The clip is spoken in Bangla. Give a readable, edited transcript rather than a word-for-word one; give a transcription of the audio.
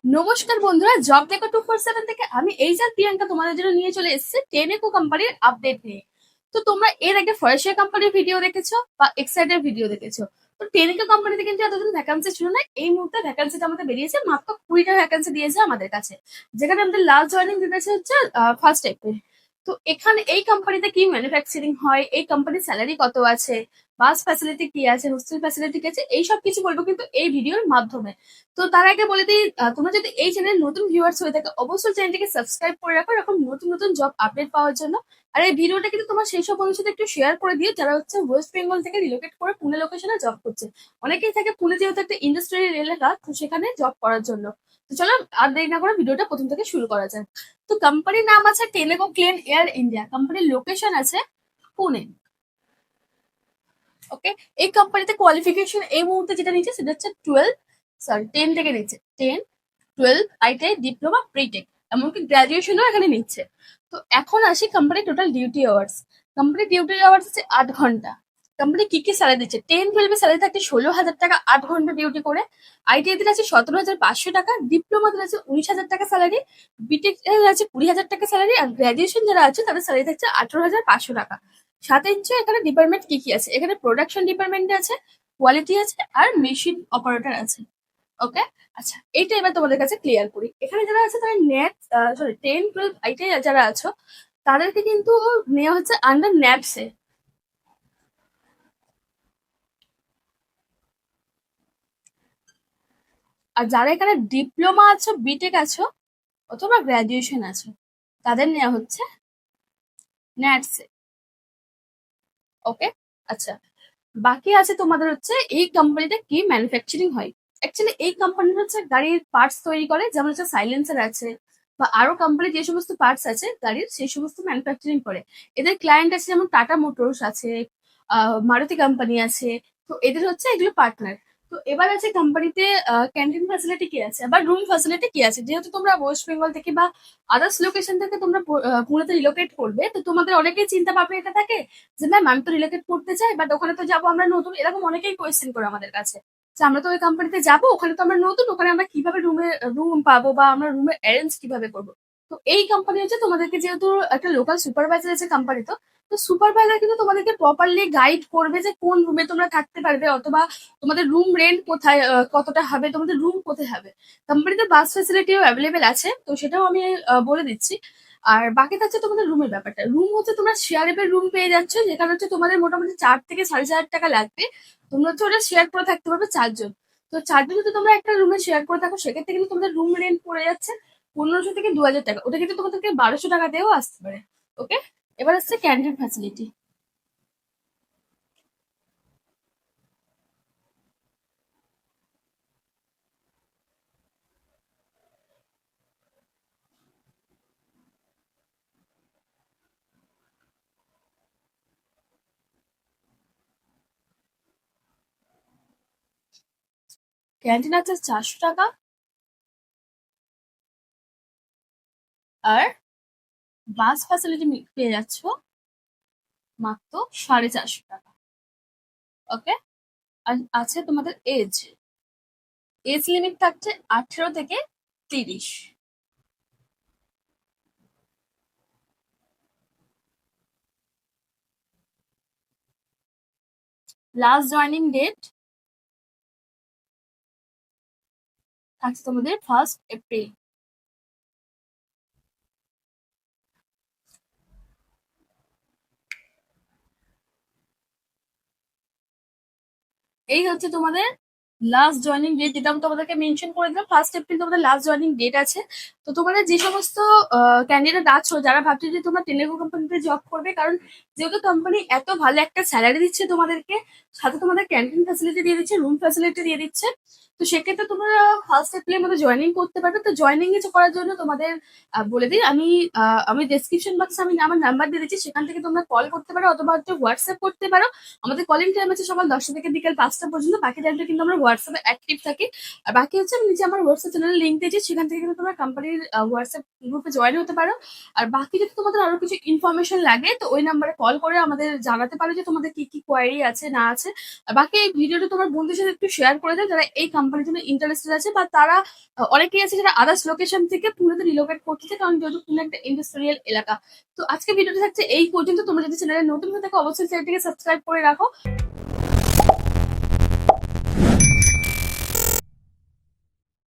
নমস্কার বন্ধুরা, জব দেখো 247 থেকে আমি এইচআর প্রিয়াঙ্কা তোমাদের জন্য নিয়ে চলে এসেছি টেনেকো কোম্পানির আপডেট নিয়ে। তো তোমরা এর আগে ফরেশিয়া কোম্পানির ভিডিও দেখেছো বা এক্সাইডের ভিডিও দেখেছো। তো টেনেকো কোম্পানিতে কিন্তু এতদিন ভ্যাকান্সি ছিল না, এই মুহূর্তে ভ্যাকান্সিটা আমাদের বেরিয়েছে, মাত্র 20টা ভ্যাকান্সি দিয়েছে আমাদের কাছে, যেখানে আমাদের লাস্ট জয়েনিং দিয়েছে হচ্ছে 1 এপ্রিল। তো এখানে এই কোম্পানিতে কি ম্যানুফ্যাকচারিং হয়, এই কোম্পানির স্যালারি কত আছে, বাস ফ্যাসিলিটি কি আছে, হোস্টেল ফ্যাসিলিটি কি আছে, এইসব কিছু বলবো কিন্তু এই ভিডিওর মাধ্যমে। তো তার আগে বলে দিই, তোমরা যদি এই চ্যানেল নতুন ভিউয়ার্স হয়ে থাকে অবশ্যই চ্যানেলটিকে সাবস্ক্রাইব করে রাখো এরকম নতুন নতুন জব আপডেট পাওয়ার জন্য। আর এই ভিডিওটা কিন্তু তোমার সেই সব বন্ধুর সাথে একটু শেয়ার করে দিও যারা হচ্ছে ওয়েস্ট বেঙ্গল থেকে রিলোকেট করে পুনে লোকেশনে জব করছে। অনেকেই থাকে পুনে যেহেতু একটা ইন্ডাস্ট্রিয়াল এলাকা, তো সেখানে জব করার জন্য। তো চলো আর দেরি না করে ভিডিওটা প্রথম থেকে শুরু করা যায়। তো কোম্পানির নাম আছে টেলেকো ক্লিন এয়ার ইন্ডিয়া, কোম্পানির লোকেশন আছে পুনে। ওকে, এই কোম্পানিতে কোয়ালিফিকেশন এই মুহূর্তে যেটা নিচ্ছে সেটা হচ্ছে 10 থেকে নিচ্ছে, 10, 12 আইটিআই, ডিপ্লোমা, প্রিটেক, এমনকি গ্রাজুয়েশনও এখানে নিচ্ছে। তো এখন আসি কোম্পানির টোটাল ডিউটি আওয়ার্স। কোম্পানির ডিউটি আওয়ার্স হচ্ছে 8 ঘন্টা। কোম্পানি কি কি স্যালারি দিচ্ছে, 10-12 স্যালারি থাকছে 16,000 টাকা 8 ঘন্টা ডিউটি করে, আইটিআই তে আছে 17,500 টাকা, ডিপ্লোমাতে আছে 19,000 টাকা স্যালারি, বিটেক আছে 20,000 টাকা স্যালারি, আর গ্রাজুয়েশন যারা আছে তাদের স্যালারি থাকছে 18,500 টাকা। সাথে হচ্ছে এখানে ডিপার্টমেন্ট কি কি আছে, এখানে প্রোডাকশন ডিপার্টমেন্ট আছে, কোয়ালিটি আছে, আর মেশিন অপারেটর আছে। ওকে, আচ্ছা এইটা এবার তোমাদের কাছে ক্লিয়ার করি। এখানে যারা আছে তারা নেট, সরি 10-12 আইটিআই যারা আছো তাদেরকে কিন্তু নেওয়া হচ্ছে আন্ডার ন্যাপসে। আর যারা এখানে ডিপ্লোমা আছো, বিটেক আছো, অথবা গ্রাজুয়েশন আছো, তাদের নেওয়া হচ্ছে ন্যাটসে। ওকে, আচ্ছা বাকি আছে তোমাদের হচ্ছে এই কোম্পানিতে কি ম্যানুফ্যাকচারিং হয়। অ্যাকচুয়ালি এই কোম্পানিটা হচ্ছে গাড়ির পার্টস তৈরি করে, যেমন হচ্ছে সাইলেন্সার আছে বা আরো কোম্পানি যে সমস্ত পার্টস আছে গাড়ির সেই সমস্ত ম্যানুফ্যাকচারিং করে। এদের ক্লায়েন্ট আছে যেমন টাটা মোটরস আছে, মারুতি কোম্পানি আছে। তো এদের হচ্ছে এগুলো পার্টনার। তো এবার আছে কোম্পানিতে ক্যান্টিন ফ্যাসিলিটি কি আছে বা রুম ফ্যাসিলিটি কি আছে। যেহেতু তোমরা ওয়েস্ট বেঙ্গল থেকে বা আদার্স লোকেশন থেকে তোমরা পুনেতে রিলোকেট করবে, তো তোমাদের অনেকেই চিন্তা ভাবনা এটা থাকে যে ম্যাম আমি তো রিলেটেড করতে চাই, বাট ওখানে তো যাবো আমরা নতুন, এরকম অনেকেই কোয়েশ্চেন করে আমাদের কাছে যে আমরা তো ওই কোম্পানিতে যাবো, ওখানে তো আমরা নতুন, ওখানে আমরা কিভাবে রুম পাবো বা আমরা রুমে অ্যারেঞ্জ কিভাবে করবো। তো এই কোম্পানি হচ্ছে তোমাদেরকে, যেহেতু একটা লোকাল সুপারভাইজার আছে কোম্পানি, তো সুপারভাইজার কিন্তু তোমাদেরকে প্রপারলি গাইড করবে যে কোন রুমে তোমরা থাকতে পারবে, অথবা তোমাদের রুম রেন্ট কোথায়, কতটা হবে, তোমাদের রুম কোথায় হবে। কোম্পানিতে বাস ফেসিলিটিও অ্যাভেলেবেল আছে, তো সেটাও আমি বলে দিচ্ছি। আর বাকি থাকছে তোমাদের রুমের ব্যাপারটা। রুম হচ্ছে তোমরা শেয়ারেবল রুম পেয়ে যাচ্ছ, যেখানে হচ্ছে তোমাদের মোটামুটি 4 থেকে 4,500 টাকা লাগবে। তোমরা হচ্ছে ওটা শেয়ার করে থাকতে পারবে 4 জন। তো 4 জন যদি তোমরা একটা রুমে শেয়ার করে থাকো, সেক্ষেত্রে কিন্তু তোমাদের রুম রেন্ট পড়ে যাচ্ছে 1,500 থেকে 2,000 টাকা। ওটা কিন্তু তোমাদেরকে 1,200 টাকা দিয়েও আসতে পারে। ওকে, এবার আসছে ক্যান্টিন ফ্যাসিলিটি। ক্যান্টিন আছে 400 টাকা, আর বাস ফ্যাসিলিটি পেয়ে যাচ্ছ মাত্র 450 টাকা। ওকে, আর আছে তোমাদের এজ, এজ লিমিট থাকছে 18 থেকে 30। লাস্ট জয়েনিং ডেট থাকছে তোমাদের 1 এপ্রিল। এই হচ্ছে তোমাদের লাস্ট জয়েনিং ডেট, যেটা আমি তোমাদেরকে মেনশন করে দিলাম, 1 এপ্রিল তোমাদের লাস্ট জয়েনিং ডেট আছে। তো তোমাদের যে সমস্ত ক্যান্ডিডেট আছো যারা ভাবছো যে তোমরা টেলিকম কোম্পানিতে জব করবে, কারণ যেহেতু কোম্পানি এত ভালো একটা স্যালারি দিচ্ছে তোমাদেরকে, সাথে তোমাদের ক্যান্টিন ফ্যাসিলিটি দিয়ে দিচ্ছে, রুম ফ্যাসিলিটি দিয়ে দিচ্ছে, তো সেক্ষেত্রে তোমরা 1 এপ্রিলের মধ্যে জয়েনিং করতে পারবে। তো জয়েনিং এ করার জন্য তোমাদের বলে দিই, আমি ডেসক্রিপশন বক্সে আমি আমার নাম্বার দিয়ে দিচ্ছি, সেখান থেকে তোমরা কল করতে পারো অথবা হচ্ছে হোয়াটসঅ্যাপ করতে পারো। আমাদের কলিং টাইম আছে সকাল 10টা থেকে বিকেল 5টা পর্যন্ত, বাকি টাইমটা কিন্তু আমরা হোয়াটসঅ্যাপে অ্যাক্টিভ থাকি। আর বাকি হচ্ছে আমি নিচে আমার হোয়াটসঅ্যাপ চ্যানেলের লিঙ্ক দিয়েছি, সেখান থেকে কিন্তু তোমরা কোম্পানির হোয়াটসঅ্যাপ গ্রুপে জয়েন হতে পারো। আর বাকি যদি তোমাদের আরো কিছু ইনফরমেশন লাগে তো ওই নাম্বারে কল করে আমাদের জানাতে পারো যে তোমাদের কি কি কোয়ারি আছে না আছে। আর বাকি এই ভিডিওটা তোমার বন্ধুদের সাথে একটু শেয়ার করে দাও যারা এই কোম্পানির জন্য ইন্টারেস্টেড আছে, বা তারা অনেকেই আছে যারা আদার্স লোকেশন থেকে পুনেতে রিলোকেট করতেছে, কারণ যেহেতু পুনে একটা ইন্ডাস্ট্রিয়াল এলাকা। তো আজকে ভিডিওটা থাকছে এই পর্যন্ত। তোমরা যদি চ্যানেলে নতুন হয়ে থাকো অবশ্যই চ্যানেলটিকে সাবস্ক্রাইব করে রাখো।